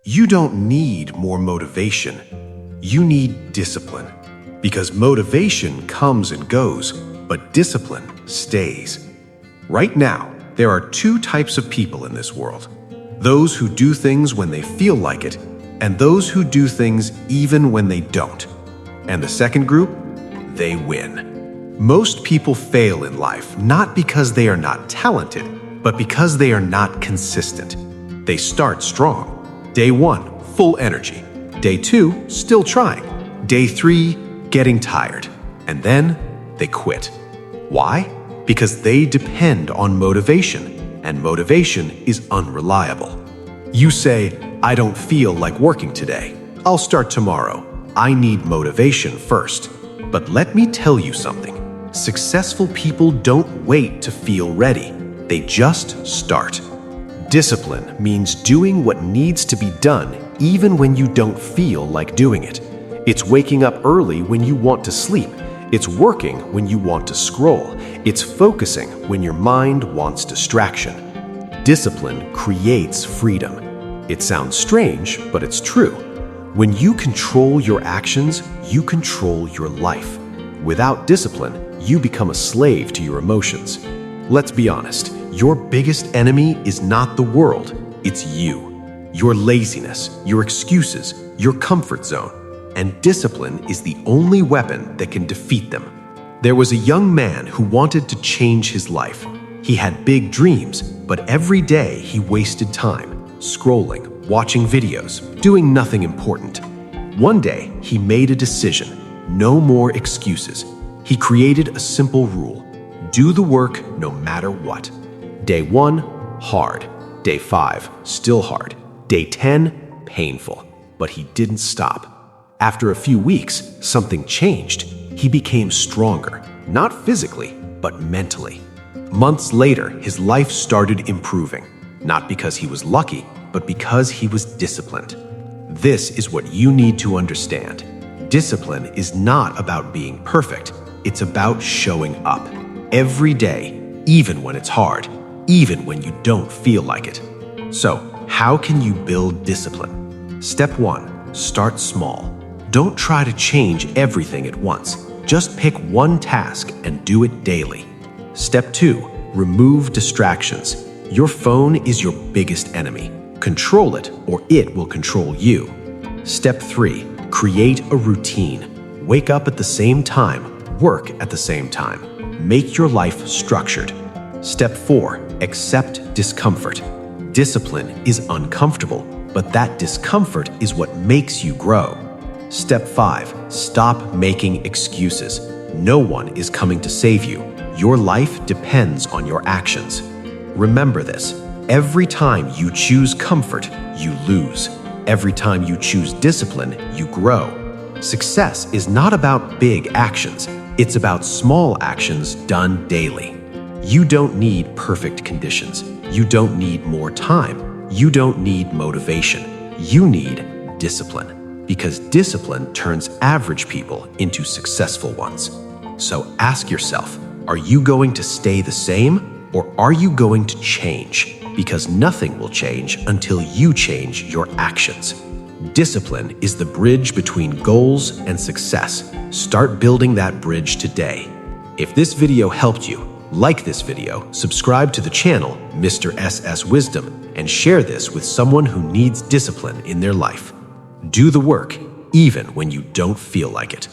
You don't need more motivation. You need discipline. Because motivation comes and goes, but discipline stays. Right now, there are two types of people in this world. Those who do things when they feel like it, and those who do things even when they don't. And the second group, they win. Most people fail in life not because they are not talented, but because they are not consistent. They start strong. Day 1, full energy. Day 2, still trying. Day 3, getting tired. And then they quit. Why? Because they depend on motivation, and motivation is unreliable. You say, "I don't feel like working today. I'll start tomorrow. I need motivation first." But let me tell you something. Successful people don't wait to feel ready. They just start. Discipline means doing what needs to be done even when you don't feel like doing it. It's waking up early when you want to sleep. It's working when you want to scroll. It's focusing when your mind wants distraction. Discipline creates freedom. It sounds strange, but it's true. When you control your actions, you control your life. Without discipline, you become a slave to your emotions. Let's be honest, your biggest enemy is not the world, it's you. Your laziness, your excuses, your comfort zone. And discipline is the only weapon that can defeat them. There was a young man who wanted to change his life. He had big dreams, but every day he wasted time, scrolling, watching videos, doing nothing important. One day, he made a decision. No more excuses. He created a simple rule. Do the work no matter what. Day 1, hard. Day 5, still hard. Day 10, painful. But he didn't stop. After a few weeks, something changed. He became stronger, not physically, but mentally. Months later, his life started improving, not because he was lucky, but because he was disciplined. This is what you need to understand. Discipline is not about being perfect. It's about showing up every day, even when it's hard, even when you don't feel like it. So, how can you build discipline? Step 1, start small. Don't try to change everything at once. Just pick one task and do it daily. Step 2, remove distractions. Your phone is your biggest enemy. Control it, or it will control you. Step 3, create a routine. Wake up at the same time, work at the same time. Make your life structured. Step 4, accept discomfort. Discipline is uncomfortable, but that discomfort is what makes you grow. Step 5, stop making excuses. No one is coming to save you. Your life depends on your actions. Remember this. Every time you choose comfort, you lose. Every time you choose discipline, you grow. Success is not about big actions. It's about small actions done daily. You don't need perfect conditions. You don't need more time. You don't need motivation. You need discipline. Because discipline turns average people into successful ones. So ask yourself, are you going to stay the same, or are you going to change? Because nothing will change until you change your actions. Discipline is the bridge between goals and success. Start building that bridge today. If this video helped you, like this video, subscribe to the channel, Mr. SS Wisdom, and share this with someone who needs discipline in their life. Do the work, even when you don't feel like it.